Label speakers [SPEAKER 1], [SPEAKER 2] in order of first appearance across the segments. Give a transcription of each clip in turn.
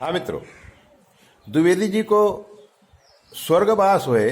[SPEAKER 1] हाँ मित्रों, द्विवेदी जी को स्वर्गवास हुए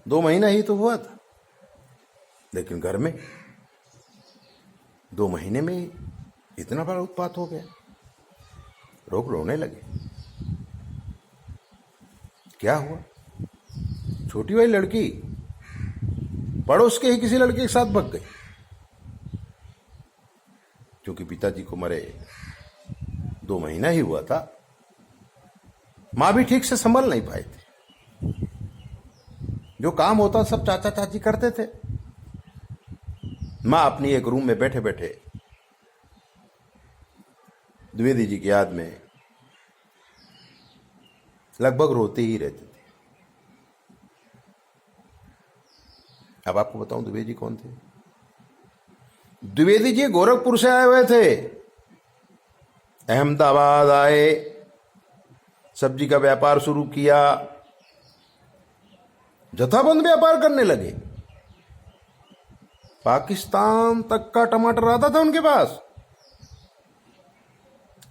[SPEAKER 1] 2 महीना ही तो हुआ था, लेकिन घर में 2 महीने में ही इतना बड़ा उत्पात हो गया। लोग रोने लगे। क्या हुआ? छोटी वाली लड़की पड़ोस के ही किसी लड़के के साथ भाग गई, क्योंकि पिताजी को मरे 2 महीना ही हुआ था। मां भी ठीक से संभल नहीं पाए थे। जो काम होता सब चाचा चाची करते थे। मां अपनी एक रूम में बैठे बैठे द्विवेदी जी की याद में लगभग रोते ही रहते थे। अब आपको बताऊं द्विवेदी जी कौन थे। द्विवेदी जी गोरखपुर से आए हुए थे। अहमदाबाद आए, सब्जी का व्यापार शुरू किया, जथाबंद व्यापार करने लगे। पाकिस्तान तक का टमाटर आता था उनके पास।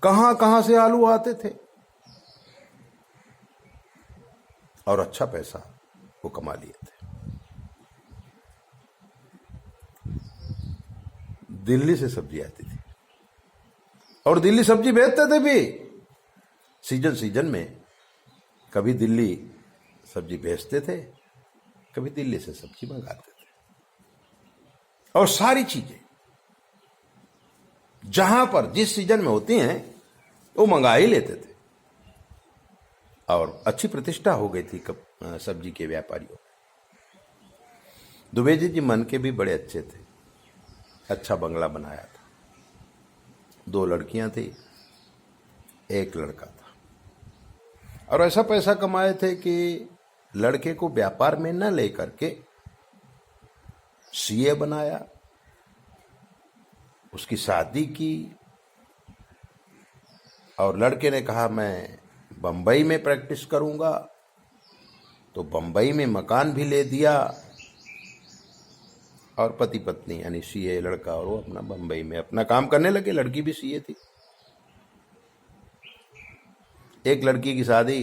[SPEAKER 1] कहां कहां से आलू आते थे, और अच्छा पैसा वो कमा लिए थे। दिल्ली से सब्जी आती थी, और दिल्ली सब्जी बेचते थे भी। सीजन सीजन में कभी दिल्ली सब्जी बेचते थे, कभी दिल्ली से सब्जी मंगाते थे। और सारी चीजें जहां पर जिस सीजन में होती हैं वो मंगा ही लेते थे, और अच्छी प्रतिष्ठा हो गई थी सब्जी के व्यापारियों। द्विवेदी जी मन के भी बड़े अच्छे थे। अच्छा बंगला बनाया था, 2 लड़कियां थी, 1 लड़का था, और ऐसा पैसा कमाए थे कि लड़के को व्यापार में न लेकर के सीए बनाया, उसकी शादी की, और लड़के ने कहा मैं बंबई में प्रैक्टिस करूंगा, तो बंबई में मकान भी ले दिया। और पति पत्नी यानी सीए लड़का और वो अपना बंबई में अपना काम करने लगे। लड़की भी सीए थी। एक लड़की की शादी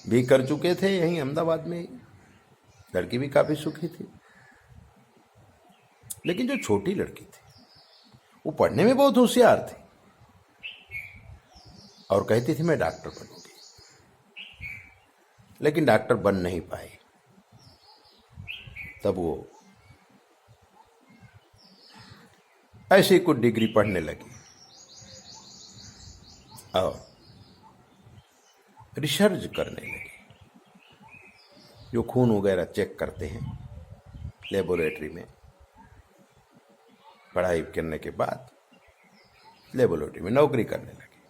[SPEAKER 1] भी कर चुके थे यहीं अहमदाबाद में ही। लड़की भी काफी सुखी थी। लेकिन जो छोटी लड़की थी वो पढ़ने में बहुत होशियार थी, और कहती थी मैं डॉक्टर बनूंगी, लेकिन डॉक्टर बन नहीं पाई। तब वो ऐसे ही कुछ डिग्री पढ़ने लगी और रिसर्च करने लगी। जो खून वगैरह चेक करते हैं लेबोरेटरी में, पढ़ाई करने के बाद लेबोरेटरी में नौकरी करने लगी।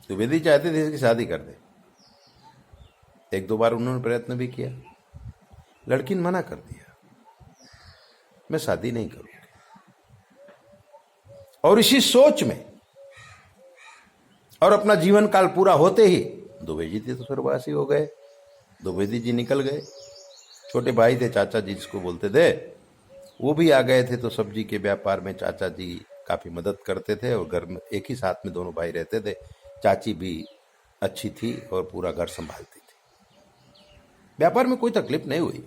[SPEAKER 1] द्विवेदी चाहते थे इसकी शादी कर दे। 1-2 बार उन्होंने प्रयत्न भी किया, लड़की ने मना कर दिया, मैं शादी नहीं करूंगी। और इसी सोच में और अपना जीवन काल पूरा होते ही द्विवेदी जी तो स्वर्गवासी हो गए। द्विवेदी जी निकल गए। छोटे भाई थे, चाचा जी जिसको बोलते थे, वो भी आ गए थे। तो सब्जी के व्यापार में चाचा जी काफी मदद करते थे, और घर में एक ही साथ में दोनों भाई रहते थे। चाची भी अच्छी थी और पूरा घर संभालती थी। व्यापार में कोई तकलीफ नहीं हुई।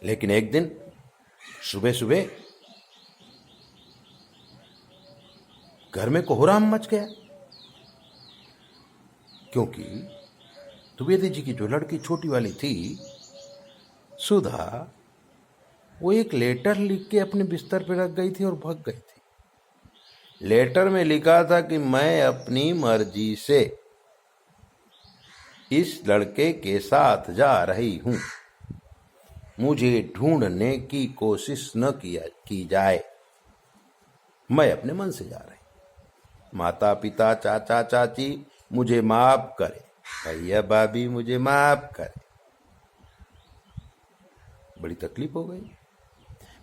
[SPEAKER 1] लेकिन एक दिन सुबह सुबह घर में कोहराम मच गया, क्योंकि द्विवेदी जी की जो लड़की छोटी वाली थी सुधा, वो एक लेटर लिख के अपने बिस्तर पर रख गई थी और भाग गई थी। लेटर में लिखा था कि मैं अपनी मर्जी से इस लड़के के साथ जा रही हूं, मुझे ढूंढने की कोशिश न की जाए, मैं अपने मन से जा रही। माता पिता चाचा चाची मुझे माफ करे, भैया भाभी मुझे माफ करे। बड़ी तकलीफ हो गई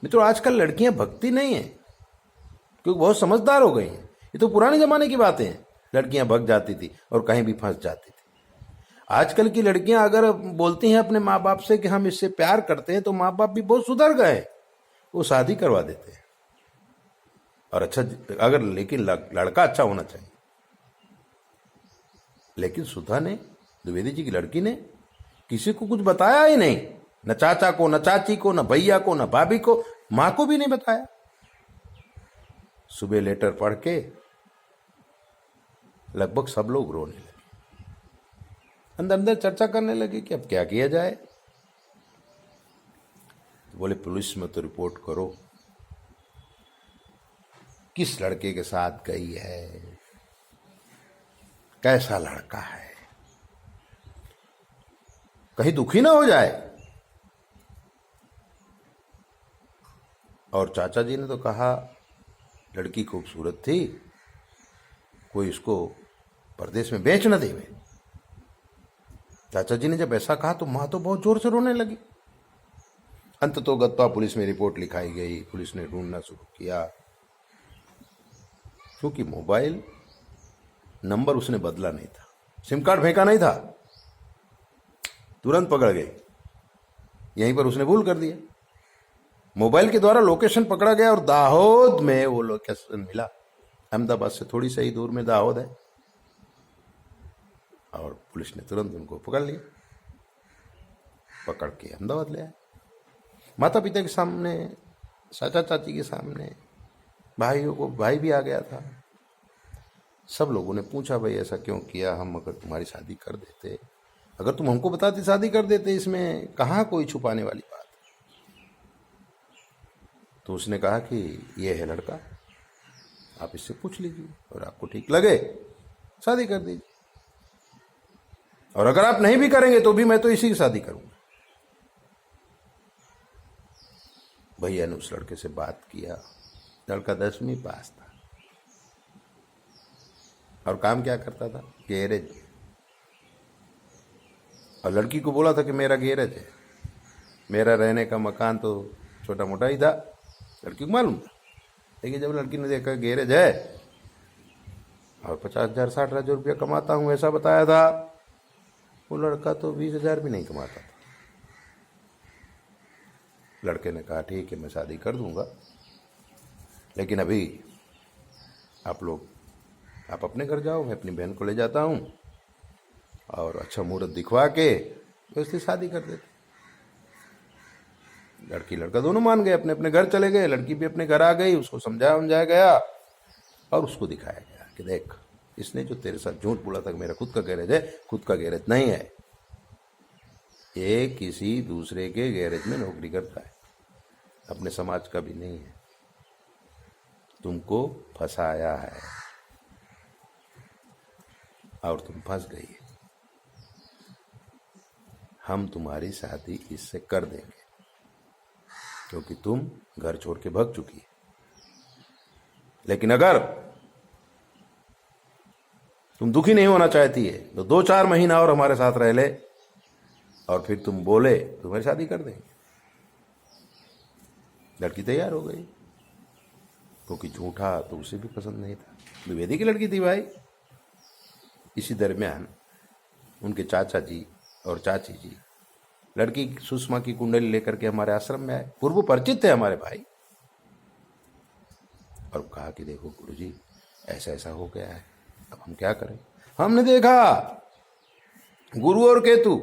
[SPEAKER 1] मित्रों। आजकल लड़कियां भगती नहीं है, क्योंकि बहुत समझदार हो गई हैं। ये तो पुराने जमाने की बातें हैं। लड़कियां भग जाती थी और कहीं भी फंस जाती थी। आजकल की लड़कियां अगर बोलती हैं अपने माँ बाप से कि हम इससे प्यार करते हैं, तो माँ बाप भी बहुत सुधर गए, वो शादी करवा देते हैं। और अच्छा, अगर लेकिन लड़का अच्छा होना चाहिए। लेकिन सुधा ने, द्विवेदी जी की लड़की ने, किसी को कुछ बताया ही नहीं, न चाचा को, न चाची को, न भैया को, न भाभी को, मां को भी नहीं बताया। सुबह लेटर पढ़ के लगभग सब लोग रोने लगे, अंदर अंदर चर्चा करने लगे कि अब क्या किया जाए। तो बोले पुलिस में तो रिपोर्ट करो, किस लड़के के साथ गई है, कैसा लड़का है, कहीं दुखी ना हो जाए। और चाचा जी ने तो कहा लड़की खूबसूरत थी, कोई इसको परदेश में बेच न देवे। चाचा जी ने जब ऐसा कहा तो मां तो बहुत जोर से रोने लगी। अंततोगत्वा पुलिस में रिपोर्ट लिखाई गई, पुलिस ने ढूंढना शुरू किया। क्योंकि मोबाइल नंबर उसने बदला नहीं था, सिम कार्ड फेंका नहीं था, तुरंत पकड़ गए। यहीं पर उसने भूल कर दिया, मोबाइल के द्वारा लोकेशन पकड़ा गया और दाहोद में वो लोकेशन मिला। अहमदाबाद से थोड़ी सही दूर में दाहोद है, और पुलिस ने तुरंत उनको पकड़ लिया, पकड़ के अहमदाबाद ले आए। माता पिता के सामने, चाचा चाची के सामने, भाइयों को, भाई भी आ गया था। सब लोगों ने पूछा भाई ऐसा क्यों किया, हम अगर तुम्हारी शादी कर देते, अगर तुम हमको बताते शादी कर देते, इसमें कहाँ कोई छुपाने वाली बात। तो उसने कहा कि ये है लड़का, आप इससे पूछ लीजिए और आपको ठीक लगे शादी कर दीजिए, और अगर आप नहीं भी करेंगे तो भी मैं तो इसी की शादी करूंगा। भैया ने उस लड़के से बात किया। लड़का 10वीं पास था और काम क्या करता था, गैरेज। और लड़की को बोला था कि मेरा गैरेज है, मेरा रहने का मकान तो छोटा मोटा ही था, लड़की को मालूम था। लेकिन जब लड़की ने देखा गैरेज है और 50,000 60,000 रुपया कमाता हूं ऐसा बताया था, वो लड़का तो 20,000 भी नहीं कमाता था। लड़के ने कहा ठीक है मैं शादी कर दूंगा, लेकिन अभी आप लोग, आप अपने घर जाओ, मैं अपनी बहन को ले जाता हूं और अच्छा मुहूर्त दिखवा के तो इससे शादी कर देते। लड़की लड़का दोनों मान गए, अपने अपने घर चले गए। लड़की भी अपने घर आ गई, उसको समझाया गया और उसको दिखाया गया कि देख, इसने जो तेरे साथ झूठ बोला था कि मेरा खुद का गैरेज है, खुद का गैरेज नहीं है, ये किसी दूसरे के गैरेज में नौकरी करता है, अपने समाज का भी नहीं है, तुमको फंसाया है और तुम फंस गई। हम तुम्हारी शादी इससे कर देंगे क्योंकि तुम घर छोड़ के भाग चुकी है। लेकिन अगर तुम दुखी नहीं होना चाहती है तो 2-4 महीना और हमारे साथ रह ले, और फिर तुम बोले तुम्हारी शादी कर देंगे। लड़की तैयार हो गई, क्योंकि झूठा तो उसे भी पसंद नहीं था। द्विवेदी की लड़की थी भाई। इसी दरमियान उनके चाचा जी और चाची जी लड़की सुषमा की कुंडली लेकर के हमारे आश्रम में आए। पूर्व परिचित थे हमारे भाई, और कहा कि देखो गुरुजी ऐसा ऐसा हो गया है, अब हम क्या करें। हमने देखा गुरु और केतु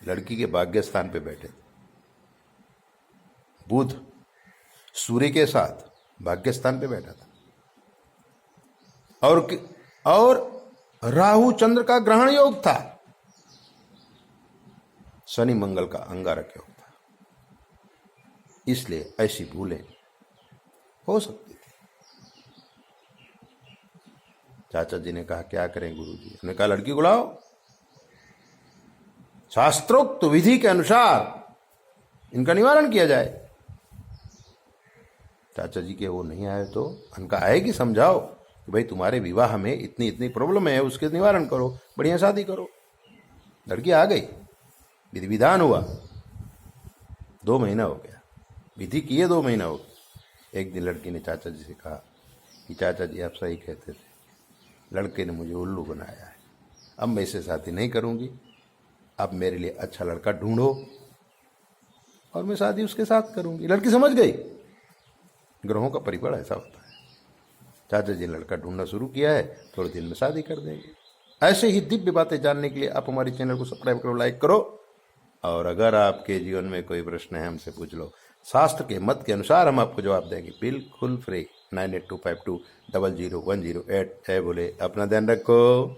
[SPEAKER 1] लड़की के भाग्य स्थान पे बैठे, बुध सूर्य के साथ भाग्य स्थान पे बैठा था, और राहु चंद्र का ग्रहण योग था, शनि मंगल का अंगारक योग था। इसलिए ऐसी भूलें हो सकती थी। चाचा जी ने कहा क्या करें गुरुजी। हमने कहा लड़की को लाओ, शास्त्रोक्त विधि के अनुसार इनका निवारण किया जाए। चाचा जी के वो नहीं आए तो उनका आएगी, समझाओ कि भाई तुम्हारे विवाह में इतनी इतनी प्रॉब्लम है, उसके निवारण करो, बढ़िया शादी करो। लड़की आ गई, विधि विधान हुआ, 2 महीना हो गया, विधि किए 2 महीना हो गया। एक दिन लड़की ने चाचा जी से कहा कि चाचा जी आप सही कहते थे, लड़के ने मुझे उल्लू बनाया है, अब मैं इससे शादी नहीं करूंगी, अब मेरे लिए अच्छा लड़का ढूंढो और मैं शादी उसके साथ करूंगी। लड़की समझ गई, ग्रहों का परिबल ऐसा होता है। चाचा जी ने लड़का ढूंढना शुरू किया है, थोड़े दिन में शादी कर देंगे। ऐसे ही दिव्य बातें जानने के लिए आप हमारे चैनल को सब्सक्राइब करो, लाइक करो। और अगर आपके जीवन में कोई प्रश्न है हमसे पूछ लो, शास्त्र के मत के अनुसार हम आपको जवाब देंगे, बिल्कुल फ्री। 9825200108। जय बोले, अपना ध्यान रखो।